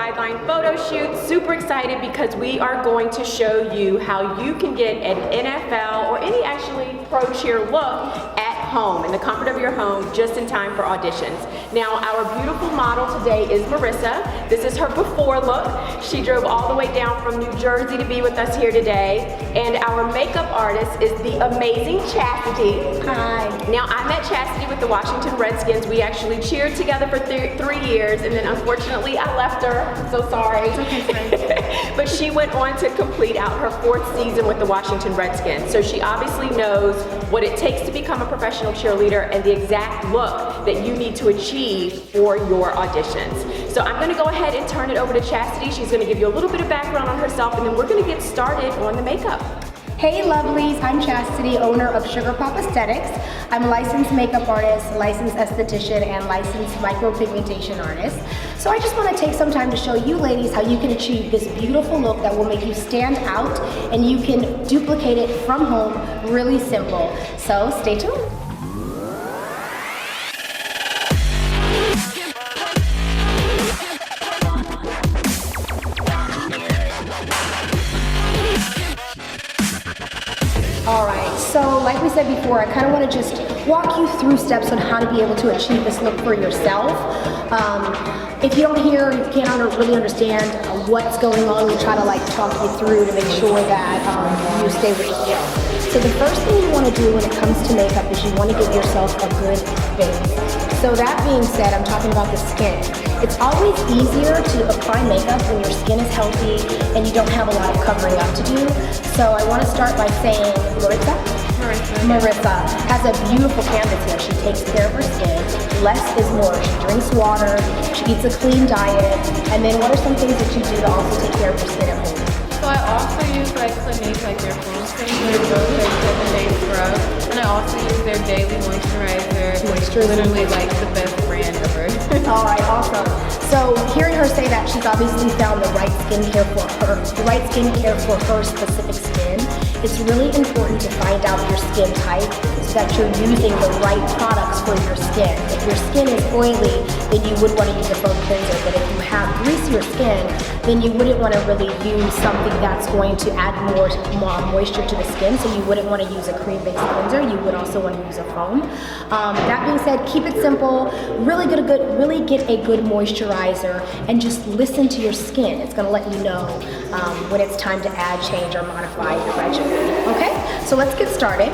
Sideline Photo Shoot. Super excited because we are going to show you how you can get an NFL or any actually pro cheer look at home, in the comfort of your home, just in time for auditions. Now, our beautiful model today is Marissa. This is her before look. She drove all the way down from New Jersey to be with us here today. And our makeup artist is the amazing Chastity. Hi. Now, I met Chastity with the Washington Redskins. We actually cheered together for 3 years, and then unfortunately I left her. I'm so sorry. But she went on to complete out her 4th season with the Washington Redskins. So she obviously knows what it takes to become a professional cheerleader and the exact look that you need to achieve for your auditions. So I'm gonna go ahead and turn it over to Chastity. She's gonna give you a little bit of background on herself, and then we're gonna get started on the makeup. Hey Lovelies, I'm Chastity, owner of Sugar Pop Aesthetics. I'm a licensed makeup artist, licensed esthetician, and licensed micropigmentation artist. So I just want to take some time to show you ladies how you can achieve this beautiful look that will make you stand out, and you can duplicate it from home, really simple. So stay tuned. Alright, so like we said before, I kind of want to just walk you through steps on how to be able to achieve this look for yourself. If you don't hear, you can't really understand what's going on, we try to like talk you through to make sure that you stay with the flow. So the first thing you want to do when it comes to makeup is you want to give yourself a good base. So that being said, I'm talking about the skin. It's always easier to apply makeup when your skin is healthy and you don't have a lot of covering up to do. So I want to start by saying, Marissa has a beautiful canvas here. She takes care of her skin. Less is more. She drinks water. She eats a clean diet. And then what are some things that you do to also take care of your skin at home? So I also use like Clinique, like their full skin, their both like 7-day scrub, and I also use their daily moisturizer. Literally like the best brand ever. All right, awesome. So hearing her say that she's obviously found the right skincare for her specific skin, it's really important to find out your skin type so that you're using the right products for your skin. If your skin is oily, then you would want to use a foam cleanser, but if you have greasier skin, then you wouldn't want to really use something that's going to add more moisture to the skin, so you wouldn't want to use a cream-based cleanser. You would also want to use a foam. That being said, keep it simple, really get a good moisturizer, and just listen to your skin. It's going to let you know when it's time to add, change, or modify your regimen. Okay, so let's get started.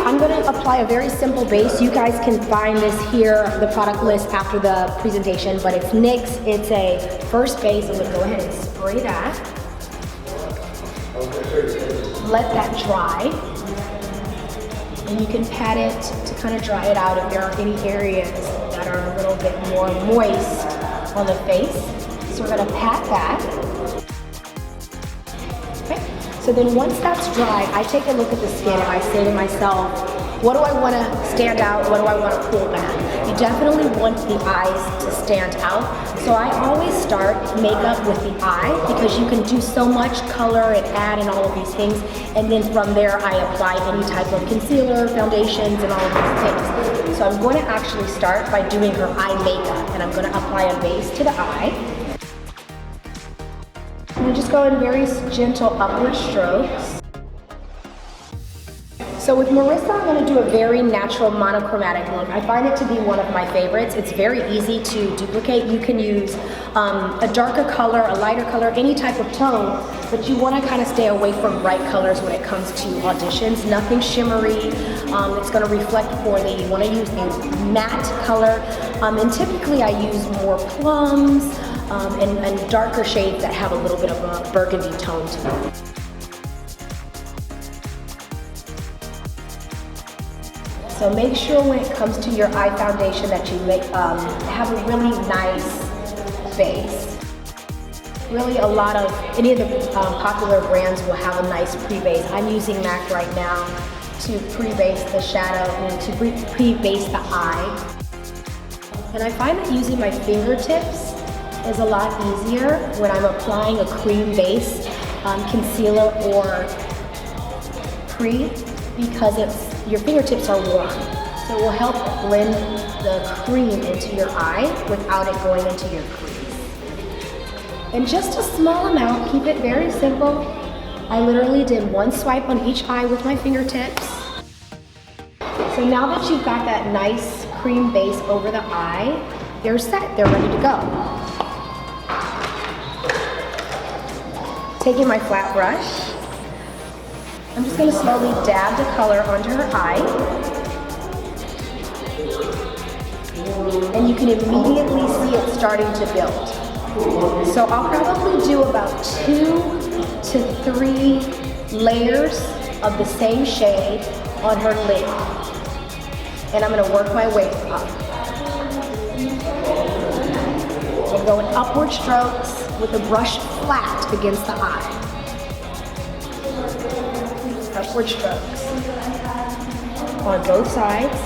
I'm going to apply a very simple base. You guys can find this here, the product list after the presentation, but it's NYX. It's a first base. I'm going to go ahead and spray that. Let that dry. And you can pat it to kind of dry it out if there are any areas that are a little bit more moist on the face. So we're going to pat that. So then once that's dry, I take a look at the skin and I say to myself, what do I want to stand out? What do I want to pull back? You definitely want the eyes to stand out. So I always start makeup with the eye because you can do so much color and add and all of these things. And then from there, I apply any type of concealer, foundations, and all of these things. So I'm going to actually start by doing her eye makeup, and I'm going to apply a base to the eye. And just go in very gentle upward strokes. So with Marissa, I'm going to do a very natural monochromatic look. I find it to be one of my favorites. It's very easy to duplicate. You can use a darker color, a lighter color, any type of tone, but you want to kind of stay away from bright colors when it comes to auditions. Nothing shimmery. It's going to reflect poorly. You want to use a matte color. And typically I use more plums, and darker shades that have a little bit of a burgundy tone to them. So make sure when it comes to your eye foundation that you have a really nice base. Really a lot of, any of the popular brands will have a nice pre-base. I'm using MAC right now to pre-base the shadow and to pre-base the eye. And I find that using my fingertips is a lot easier when I'm applying a cream base concealer or because your fingertips are warm. So it will help blend the cream into your eye without it going into your crease. And just a small amount, keep it very simple. I literally did one swipe on each eye with my fingertips. So now that you've got that nice cream base over the eye, they're set, they're ready to go. Taking my flat brush, I'm just gonna slowly dab the color onto her eye. And you can immediately see it starting to build. So I'll probably do about 2 to 3 layers of the same shade on her lid. And I'm gonna work my way up. I'm going upward strokes with the brush flat against the eye. Upward strokes on both sides.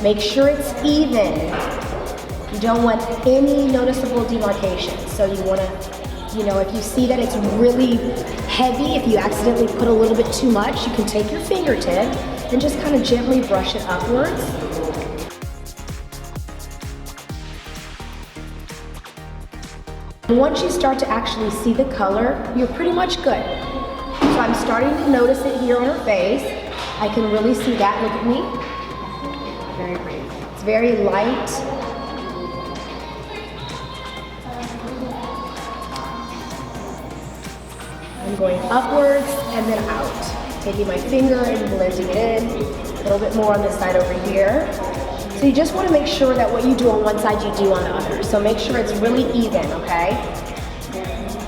Make sure it's even. You don't want any noticeable demarcation. So you want to, if you see that it's really heavy, if you accidentally put a little bit too much, you can take your fingertip and just kind of gently brush it upwards. Once you start to actually see the color, you're pretty much good. So I'm starting to notice it here on her face. I can really see that. Look at me. Very pretty. It's very light. I'm going upwards and then out. Taking my finger and blending it in. A little bit more on this side over here. So you just want to make sure that what you do on one side, you do on the other. So make sure it's really even, okay?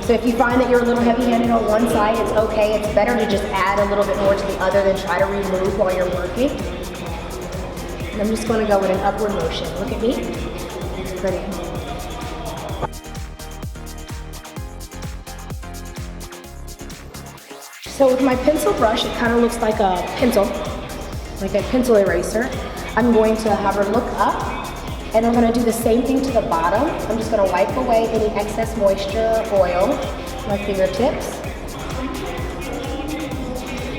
So if you find that you're a little heavy-handed on one side, it's okay. It's better to just add a little bit more to the other than try to remove while you're working. And I'm just going to go in an upward motion. Look at me. Pretty. So with my pencil brush, it kind of looks like a pencil, like a pencil eraser. I'm going to have her look up, and I'm going to do the same thing to the bottom. I'm just going to wipe away any excess moisture or oil with my fingertips.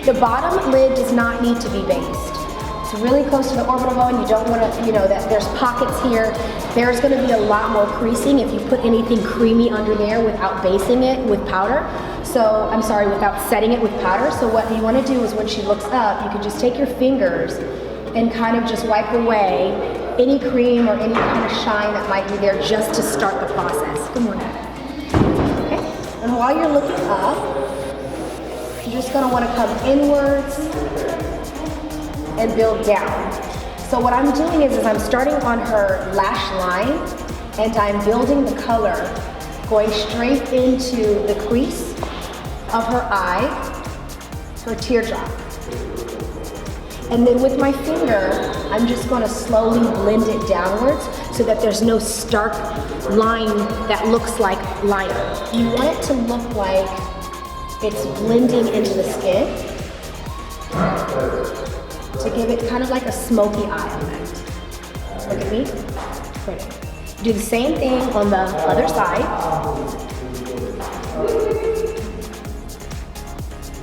The bottom lid does not need to be based. It's really close to the orbital bone. You don't want to, that there's pockets here. There's going to be a lot more creasing if you put anything creamy under there without basing it with powder. Without setting it with powder. So what you want to do is when she looks up, you can just take your fingers and kind of just wipe away any cream or any kind of shine that might be there just to start the process. Good morning. Okay. And while you're looking up, you're just going to want to come inwards and build down. So what I'm doing is I'm starting on her lash line and I'm building the color going straight into the crease of her eye, her teardrop. And then with my finger, I'm just going to slowly blend it downwards so that there's no stark line that looks like liner. You want it to look like it's blending into the skin to give it kind of like a smoky eye effect. Look at me. Pretty. Do the same thing on the other side.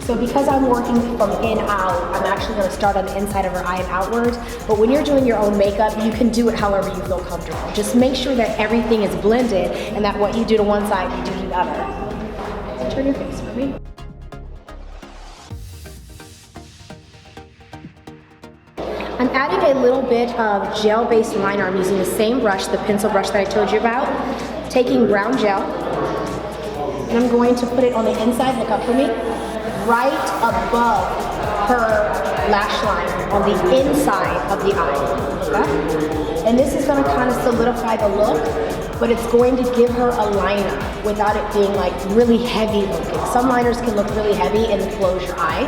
So because I'm working from in out, I'm actually going to start on the inside of her eye and outward. But when you're doing your own makeup, you can do it however you feel comfortable. Just make sure that everything is blended and that what you do to one side, you do to the other. Turn your face for me. I'm adding a little bit of gel-based liner. I'm using the same brush, the pencil brush that I told you about. Taking brown gel, and I'm going to put it on the inside, look up for me, right above her lash line, on the inside of the eye, okay? And this is gonna kind of solidify the look, but it's going to give her a liner without it being like really heavy looking. Some liners can look really heavy and close your eye.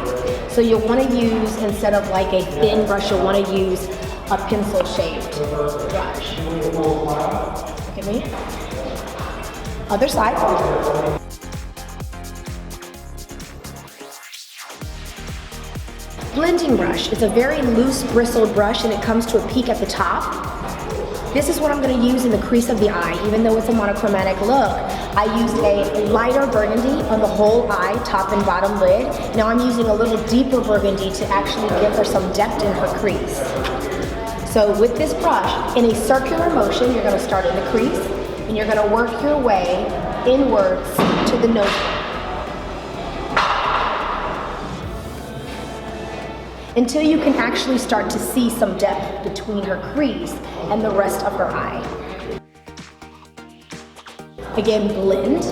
So you'll want to use, instead of like a thin brush, you'll want to use a pencil shaped brush. Look at me. Other side. Blending brush is a very loose bristled brush and it comes to a peak at the top. This is what I'm going to use in the crease of the eye. Even though it's a monochromatic look, I used a lighter burgundy on the whole eye, top and bottom lid. Now I'm using a little deeper burgundy to actually give her some depth in her crease. So with this brush, in a circular motion, you're going to start in the crease, and you're gonna work your way inwards to the nose bone. Until you can actually start to see some depth between her crease and the rest of her eye. Again, blend.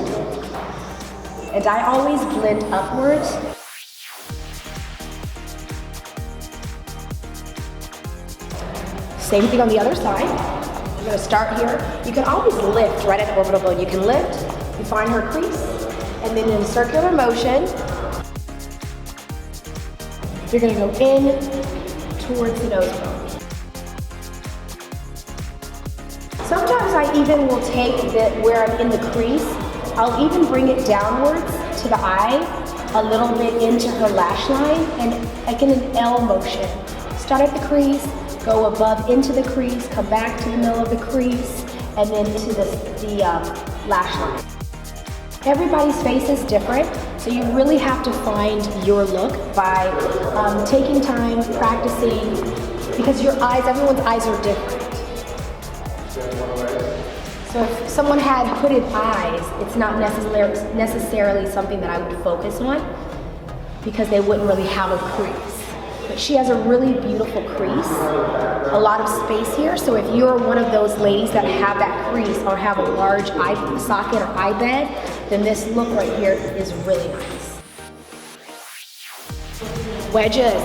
And I always blend upwards. Same thing on the other side. You're gonna start here. You can always lift right at the orbital bone. You can lift, you find her crease, and then in circular motion, you're gonna go in towards the nose bone. Sometimes I even will take where I'm in the crease, I'll even bring it downwards to the eye, a little bit into her lash line, and like in an L motion. Start at the crease, go above into the crease, come back to the middle of the crease, and then to the lash line. Everybody's face is different, so you really have to find your look by taking time, practicing, because your eyes, everyone's eyes are different. So if someone had hooded eyes, it's not necessarily something that I would focus on because they wouldn't really have a crease. But she has a really beautiful crease, a lot of space here. So if you're one of those ladies that have that crease or have a large eye socket or eye bed, then this look right here is really nice. Wedges,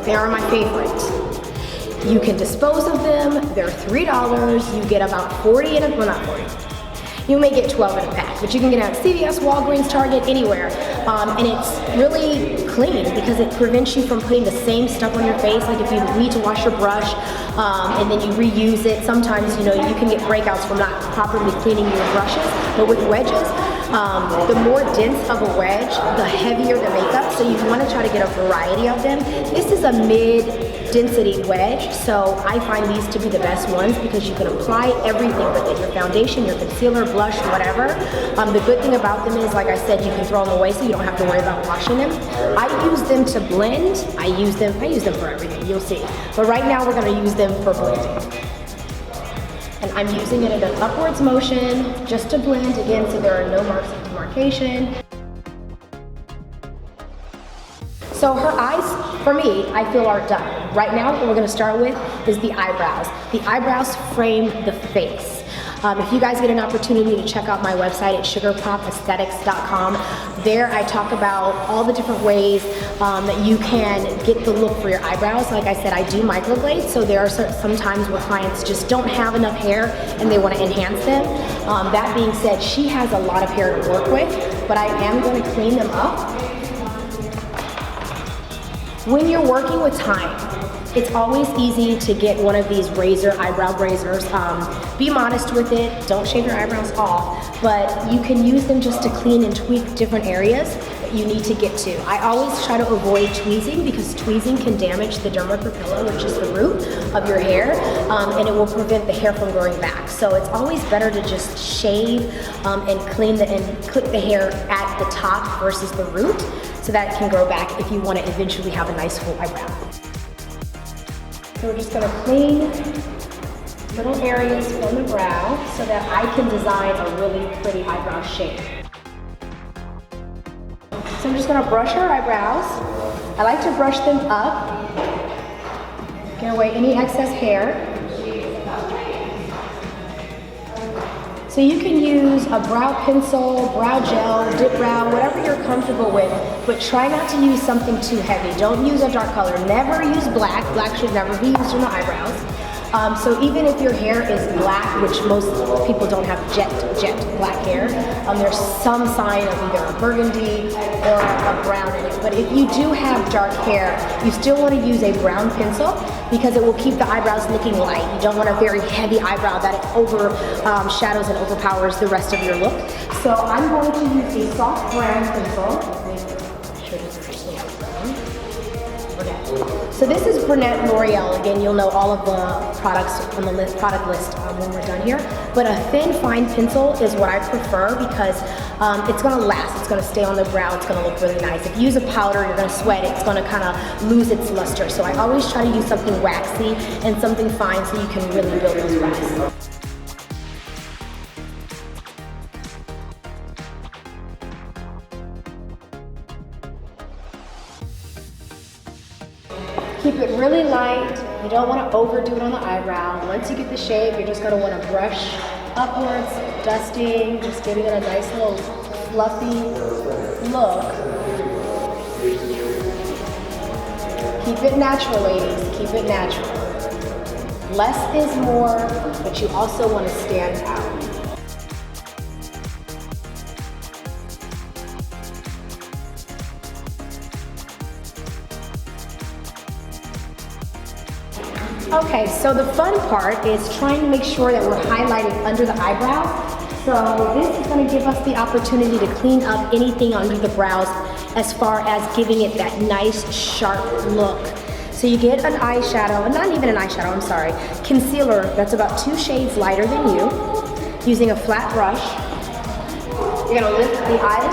they are my favorite. You can dispose of them, they're $3. You get about 40 in a, well not 40. You may get 12 in a pack, but you can get it at CVS, Walgreens, Target, anywhere. And it's really clean because it prevents you from putting the same stuff on your face. Like if you need to wash your brush and then you reuse it, sometimes you can get breakouts from not properly cleaning your brushes. But with wedges, the more dense of a wedge, the heavier the makeup. So you want to try to get a variety of them. This is a mid-density wedge, so I find these to be the best ones because you can apply everything with it, your foundation, your concealer, blush, whatever. The good thing about them is, like I said, you can throw them away so you don't have to worry about washing them. I use them to blend. I use them for everything, you'll see. But right now we're going to use them for blending. And I'm using it in an upwards motion just to blend again so there are no marks of demarcation. So her eyes, for me, I feel are done. Right now, what we're gonna start with is the eyebrows. The eyebrows frame the face. If you guys get an opportunity to check out my website at sugarpopaesthetics.com, there I talk about all the different ways that you can get the look for your eyebrows. Like I said, I do microblades, so there are some times where clients just don't have enough hair and they want to enhance them. That being said, she has a lot of hair to work with, but I am going to clean them up. When you're working with time, it's always easy to get one of these eyebrow razors. Be modest with it, don't shave your eyebrows off, but you can use them just to clean and tweak different areas that you need to get to. I always try to avoid tweezing because tweezing can damage the derma papilla, which is the root of your hair, and it will prevent the hair from growing back. So it's always better to just shave and clip the hair at the top versus the root so that it can grow back if you want to eventually have a nice full eyebrow. So we're just going to clean little areas from the brow so that I can design a really pretty eyebrow shape. So I'm just going to brush her eyebrows. I like to brush them up, get away any excess hair. So you can use a brow pencil, brow gel, dip brow, whatever you're comfortable with, but try not to use something too heavy. Don't use a dark color. Never use black. Black should never be used on the eyebrows. So even if your hair is black, which most people don't have jet black hair, there's some sign of either a burgundy or a brown in it. But if you do have dark hair, you still want to use a brown pencil because it will keep the eyebrows looking light. You don't want a very heavy eyebrow that overshadows and overpowers the rest of your look. So I'm going to use a soft brown pencil. So this is Brunette L'Oreal. Again, you'll know all of the products on the product list when we're done here. But a thin, fine pencil is what I prefer because it's gonna last. It's gonna stay on the brow. It's gonna look really nice. If you use a powder, you're gonna sweat it. It's gonna kind of lose its luster. So I always try to use something waxy and something fine so you can really build those brows. Keep it really light. You don't want to overdo it on the eyebrow. Once you get the shape, you're just going to want to brush upwards, dusting, just giving it a nice little fluffy look. Keep it natural, ladies. Keep it natural. Less is more, but you also want to stand out. Okay, so the fun part is trying to make sure that we're highlighting under the eyebrow. So this is going to give us the opportunity to clean up anything under the brows as far as giving it that nice sharp look. So you get an eyeshadow, not even an eyeshadow, I'm sorry, concealer that's about 2 shades lighter than you, using a flat brush. You're going to lift the eye,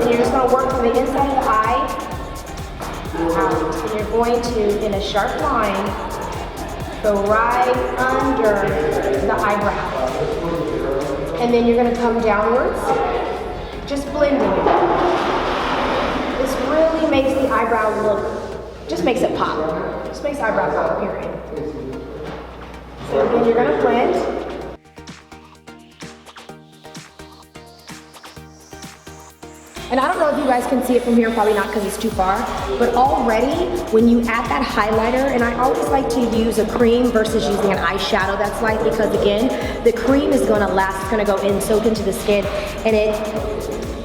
and you're just going to work from the inside of the eye out. And you're going to, in a sharp line, go right under the eyebrow. And then you're going to come downwards, just blending it. This really makes the eyebrow look, just makes it pop. Just makes eyebrow pop, period. So again, you're going to blend. And I don't know if you guys can see it from here, probably not because it's too far, but already when you add that highlighter, and I always like to use a cream versus using an eyeshadow that's light, because again, the cream is gonna last, it's gonna go in, soak into the skin, and it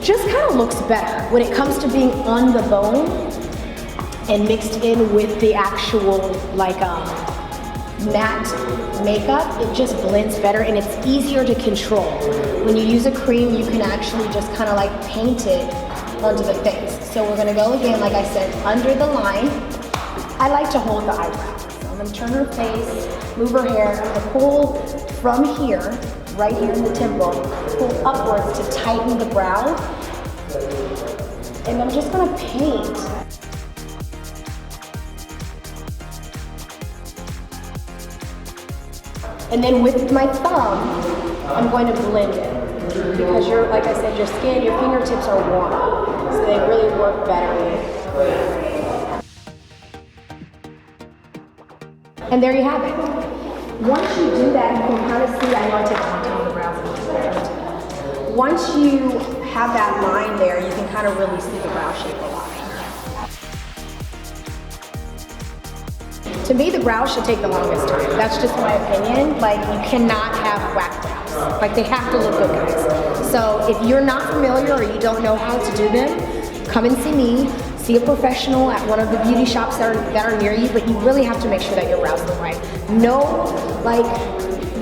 just kind of looks better when it comes to being on the bone and mixed in with the actual like matte makeup. It just blends better and it's easier to control. When you use a cream, you can actually just kind of like paint it onto the face. So we're gonna go again, like I said, under the line. I like to hold the eyebrow. So I'm gonna turn her face, move her hair. I'm gonna pull from here, right here in the temple, pull upwards to tighten the brow. And I'm just gonna paint. And then with my thumb, I'm going to blend it. Because you're, like I said, your skin, your fingertips are warm. So they really work better. And there you have it. Once you do that, you can kind of see, I know I take a long time on the brows. Once you have that line there, you can kind of really see the brow shape a lot. To me, the brows should take the longest time. That's just my opinion. Like, you cannot have whack brows. Like, they have to look good, guys. So if you're not familiar or you don't know how to do them, come and see me. See a professional at one of the beauty shops that are near you, but you really have to make sure that your brows look right. No, like,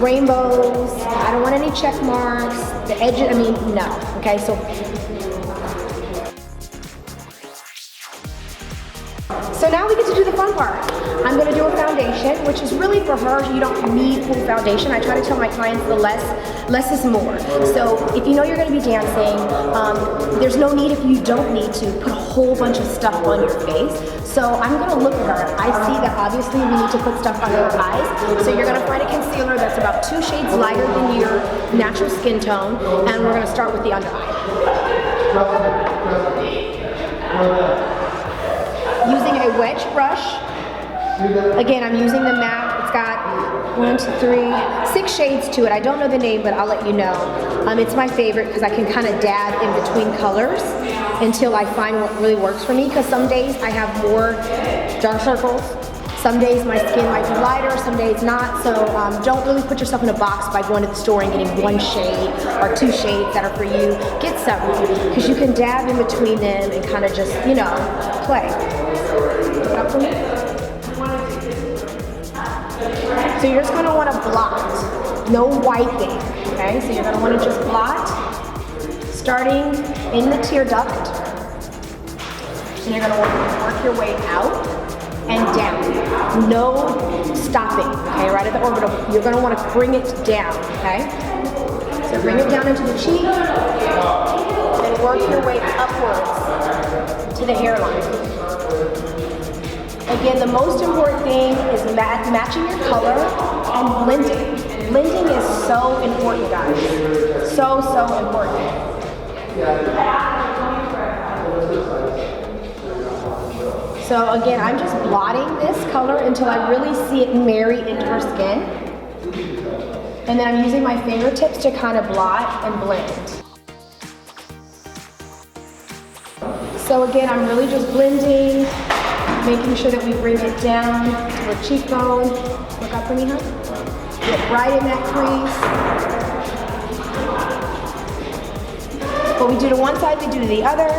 rainbows. I don't want any check marks. The edges, I mean, no. Okay, so now we get to do the fun part. I'm gonna do a foundation, which is really for her. You don't need full foundation. I try to tell my clients the less is more. So if you know you're gonna be dancing, there's no need, if you don't need to, put a whole bunch of stuff on your face. So I'm gonna look at her. I see that obviously we need to put stuff under her eyes. So you're gonna find a concealer that's about 2 shades lighter than your natural skin tone, and we're gonna start with the under eye. Using a wedge brush. Again, I'm using the matte. It's got 1, 2, 3, 6 shades to it. I don't know the name, but I'll let you know. It's my favorite because I can kind of dab in between colors until I find what really works for me, because some days I have more dark circles. Some days my skin might be lighter, some days not. So don't really put yourself in a box by going to the store and getting 1 shade or 2 shades that are for you. Get several, because you can dab in between them and kind of just, you know, play. Up for me? So you're just gonna wanna blot. No wiping, okay? So you're gonna wanna just blot, starting in the tear duct. And you're gonna work your way out and down. No stopping, okay? Right at the orbital. You're gonna wanna bring it down, okay? So bring it down into the cheek, then work your way upwards to the hairline. Again, the most important thing is matching your color and blending. Blending is so important, guys. So important. So again, I'm just blotting this color until I really see it marry into her skin. And then I'm using my fingertips to kind of blot and blend. So again, I'm really just blending, making sure that we bring it down to her cheekbone. Look up for me, huh? Get right in that crease. What we do to one side, we do to the other.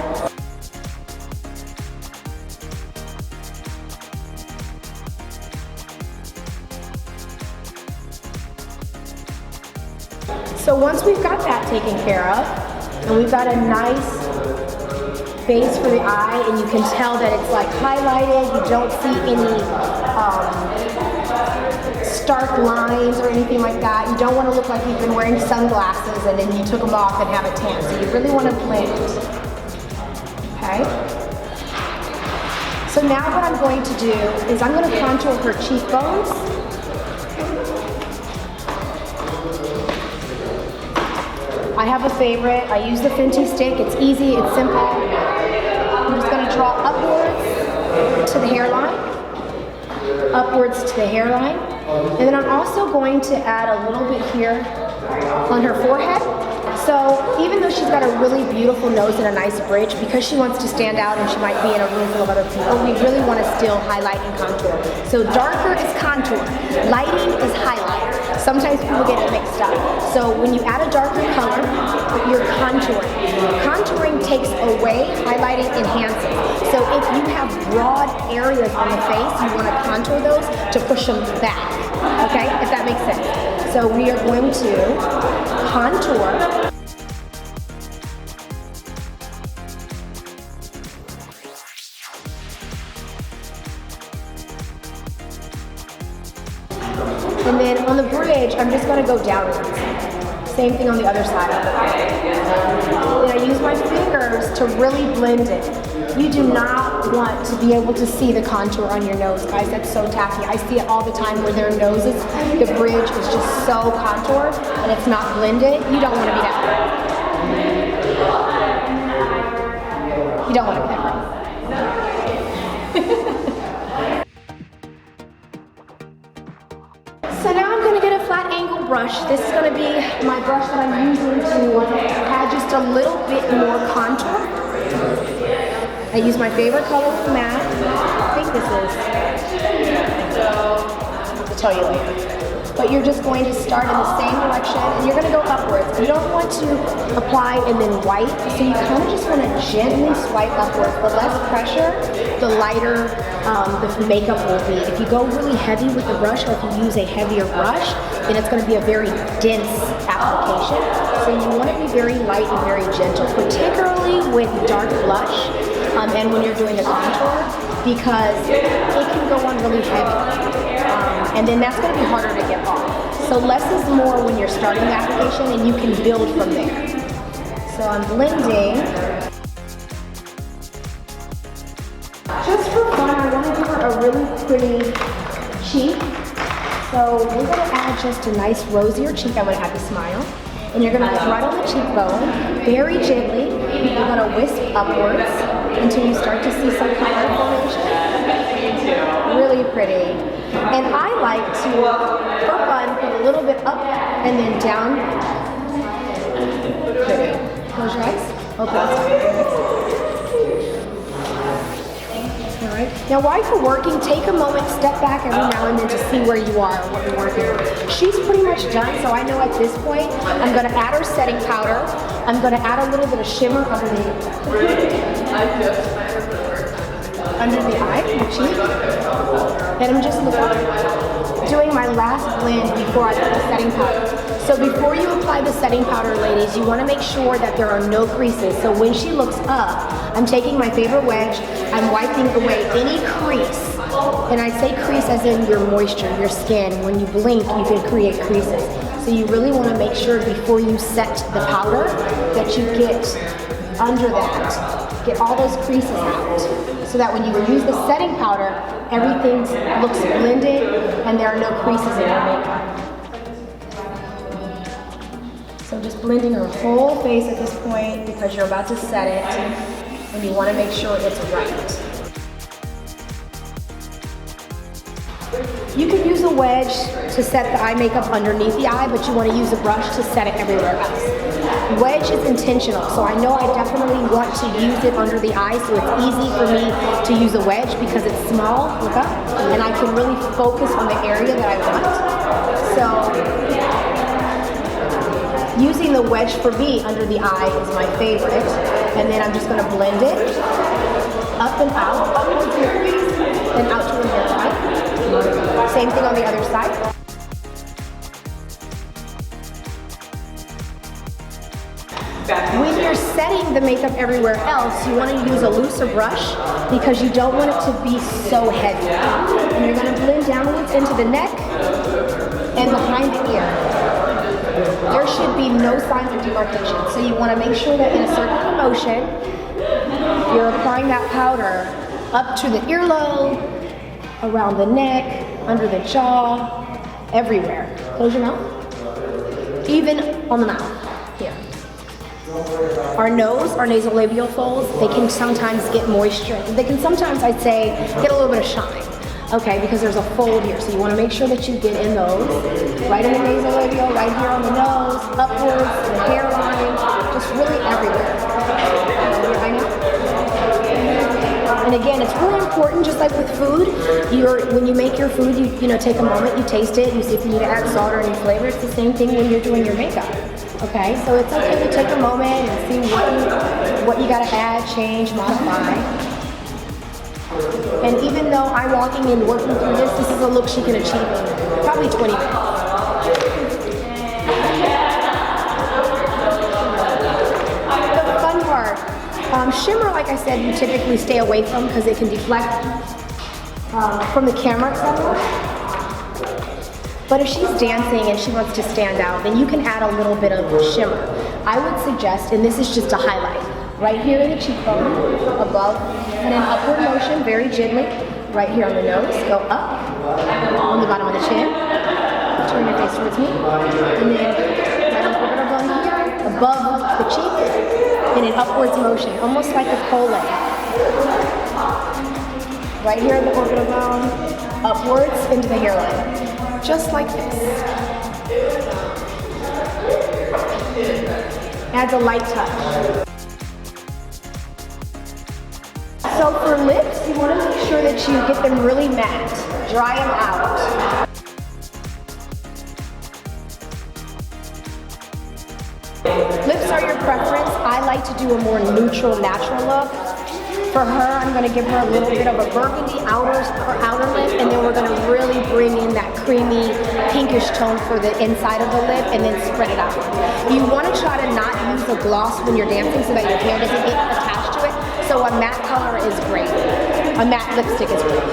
So once we've got that taken care of, and we've got a nice base for the eye, and you can tell that it's like highlighted, you don't see any stark lines or anything like that. You don't want to look like you've been wearing sunglasses and then you took them off and have a tan. So you really want to blend. Okay? So now what I'm going to do is I'm going to contour her cheekbones. I have a favorite. I use the Fenty stick. It's easy, it's simple. I'm just going to draw upwards to the hairline. Upwards to the hairline. And then I'm also going to add a little bit here on her forehead. So even though she's got a really beautiful nose and a nice bridge, because she wants to stand out and she might be in a room full of other people, we really want to still highlight and contour. So darker is contour, lighting is highlight. Sometimes people get it mixed up. So when you add a darker color, you're contouring. Contouring takes away, highlighting enhances. So if you have broad areas on the face, you want to contour those to push them back. Okay, if that makes sense. So we are going to contour. And then on the bridge, I'm just going to go downwards. Same thing on the other side of it. Then I use my fingers to really blend it. You do not want to be able to see the contour on your nose, guys. That's so tacky. I see it all the time where their noses, the bridge is just so contoured and it's not blended. You don't want to be that way. You don't want to be that way. So now I'm going to get a flat angle brush. This is going to be my brush that I'm using to add just a little bit more contour. I use my favorite color from matte. I think this is. I'll have to tell you later. But you're just going to start in the same direction and you're going to go upwards. You don't want to apply and then wipe, so you kind of just want to gently swipe upwards. The less pressure, the lighter the makeup will be. If you go really heavy with the brush, or if you use a heavier brush, then it's going to be a very dense application. So you want to be very light and very gentle, particularly with dark blush and when you're doing the contour, because it can go on really heavy. And then that's going to be harder to get off. So less is more when you're starting the application, and you can build from there. So I'm blending. Just for fun, I want to give her a really pretty cheek. So we're going to add just a nice rosier cheek. I'm going to add the smile. And you're going to put right on the cheekbone, very gently. You're going to whisk upwards until you start to see some color formation. Really pretty. And I like to, for fun, put a little bit up and then down. Pretty. Close your eyes. Open your eyes. All right. Now while you're working, take a moment, step back every now and then to see where you are and what you're working on. She's pretty much done, so I know at this point I'm going to add her setting powder. I'm going to add a little bit of shimmer underneath. Under the eye, the cheek, and I'm just doing my last blend before I put the setting powder. So before you apply the setting powder, ladies, you want to make sure that there are no creases. So when she looks up, I'm taking my favorite wedge, I'm wiping away any crease. And I say crease as in your moisture, your skin. When you blink, you can create creases. So you really want to make sure before you set the powder that you get under that, get all those creases out. So that when you use the setting powder, everything looks blended and there are no creases in your makeup. So just blending her whole face at this point because you're about to set it and you want to make sure it's right. You can use a wedge to set the eye makeup underneath the eye, but you want to use a brush to set it everywhere else. Wedge is intentional, so I know I definitely want to use it under the eye, so it's easy for me to use a wedge because it's small, look up, and I can really focus on the area that I want. So, using the wedge for me under the eye is my favorite, and then I'm just going to blend it up and out, up towards the crease, and out to the hairline. Same thing on the other side. When you're setting the makeup everywhere else, you want to use a looser brush because you don't want it to be so heavy. And you're going to blend downwards into the neck and behind the ear. There should be no signs of demarcation. So you want to make sure that in a circular motion, you're applying that powder up to the earlobe, around the neck, under the jaw, everywhere. Close your mouth. Even on the mouth, here. Our nose, our nasolabial folds, they can sometimes get moisture. They can sometimes, I'd say, get a little bit of shine. Okay, because there's a fold here. So you want to make sure that you get in those. Right in the nasolabial, right here on the nose, upwards, the hairline, just really everywhere. I know. And again, it's really important, just like with food, when you make your food, you take a moment, you taste it, you see if you need to add salt or any flavor. It's the same thing when you're doing your makeup. Okay, so it's okay to take a moment and see what you gotta add, change, modify. And even though I'm walking in working through this is a look she can achieve in probably 20 minutes. The fun part, shimmer, like I said, you typically stay away from because it can deflect from the camera, etc. But if she's dancing and she wants to stand out, then you can add a little bit of shimmer. I would suggest, and this is just a highlight, right here in the cheekbone, above, and then upward motion, very gently, right here on the nose, go up, on the bottom of the chin, turn your face towards me, and then right on the orbital bone here, above the cheek, and an upwards motion, almost like a pole. Right here in the orbital bone, upwards into the hairline. Just like this. Adds a light touch. So for lips, you want to make sure that you get them really matte. Dry them out. Lips are your preference. I like to do a more neutral, natural look. For her, I'm going to give her a little bit of a burgundy outer lip, and then we're going to really bring in that creamy, pinkish tone for the inside of the lip, and then spread it out. You want to try to not use a gloss when you're dancing so that your hair doesn't get attached to it. So a matte color is great. A matte lipstick is great.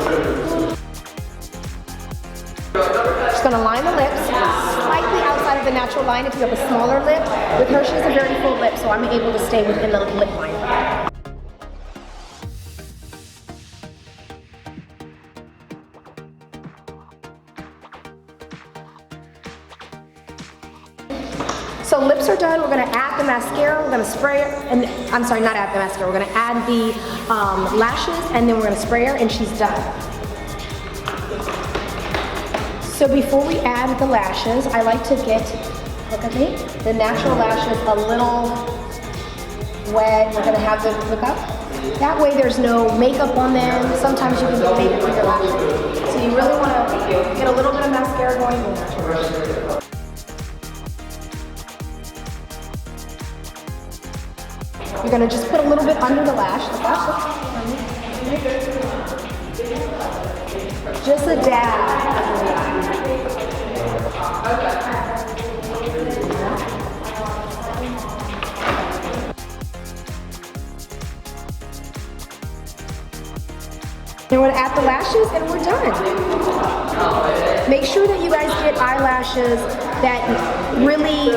Just going to line the lips, slightly outside of the natural line if you have a smaller lip. With her, she has a very full lip, so I'm able to stay within the lip line. So lips are done. We're going to add the mascara. We're going to spray her, and I'm sorry, not add the mascara. We're going to add the lashes, and then we're going to spray her, and she's done. So before we add the lashes, I like to get, look at me, the natural lashes a little wet. We're going to have them look up. That way there's no makeup on them. Sometimes you can get makeup on your lashes. So you really want to get a little bit of mascara going in the natural lashes. You're going to just put a little bit under the lash. Just a dab under the eye. And we're going to add the lashes and we're done. Make sure that you guys get eyelashes that really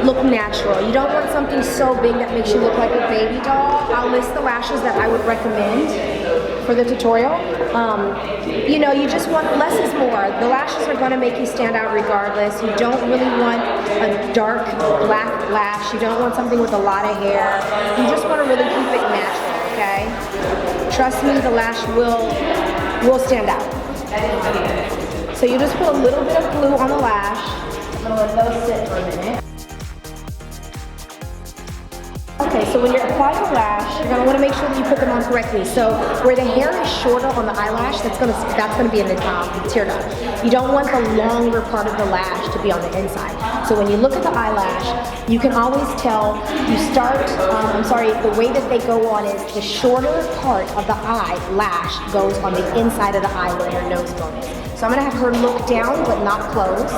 look natural. You don't want something so big that makes you look like a baby doll. I'll list the lashes that I would recommend for the tutorial. You know, you just want less is more. The lashes are going to make you stand out regardless. You don't really want a dark black lash. You don't want something with a lot of hair. You just want to really keep it natural, okay? Trust me, the lash will stand out. So you just put a little bit of glue on the lash. I'm gonna let those sit for a minute. Okay, so when you're applying the lash, you're gonna wanna make sure that you put them on correctly. So where the hair is shorter on the eyelash, that's gonna be in the tear duct. You don't want the longer part of the lash to be on the inside. So when you look at the eyelash, you can always tell, you start, the way that they go on is the shorter part of the eyelash goes on the inside of the eye where your nose bone is. So I'm gonna have her look down but not closed.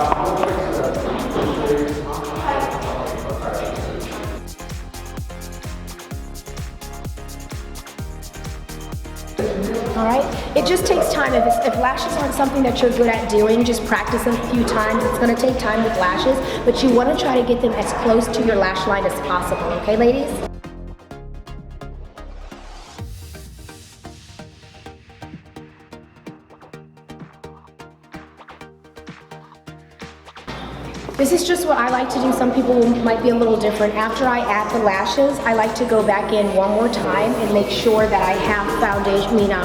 All right, it just takes time. If lashes aren't something that you're good at doing, just practice them a few times. It's gonna take time with lashes, but you wanna try to get them as close to your lash line as possible, okay, ladies? This is just what I like to do. Some people might be a little different. After I add the lashes, I like to go back in one more time and make sure that I have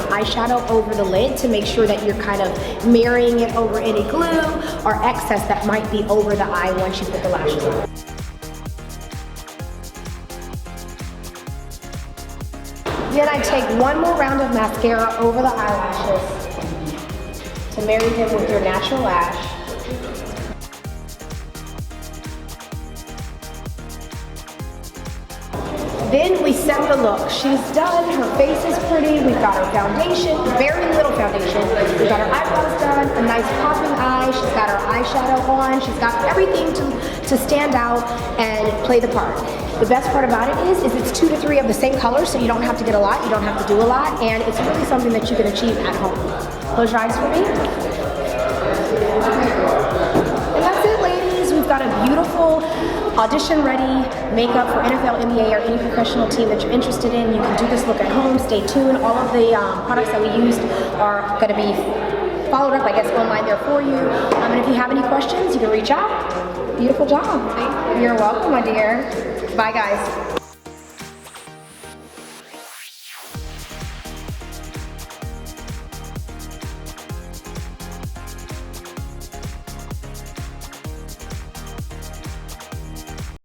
eyeshadow over the lid to make sure that you're kind of marrying it over any glue or excess that might be over the eye once you put the lashes on. Then I take one more round of mascara over the eyelashes to marry them with your natural lash. Then we set the look. She's done, her face is pretty, we've got her foundation, very little foundation. We've got her eyebrows done, a nice popping eye, she's got her eyeshadow on, she's got everything to stand out and play the part. The best part about it is it's 2 to 3 of the same color, so you don't have to get a lot, you don't have to do a lot, and it's really something that you can achieve at home. Close your eyes for me. And that's it, ladies. We've got a beautiful audition ready makeup for NFL, NBA, or any professional team that you're interested in. You can do this look at home. Stay tuned. All of the products that we used are going to be followed up, I guess, online there for you. And if you have any questions, you can reach out. Beautiful job. You're welcome, my dear. Bye, guys.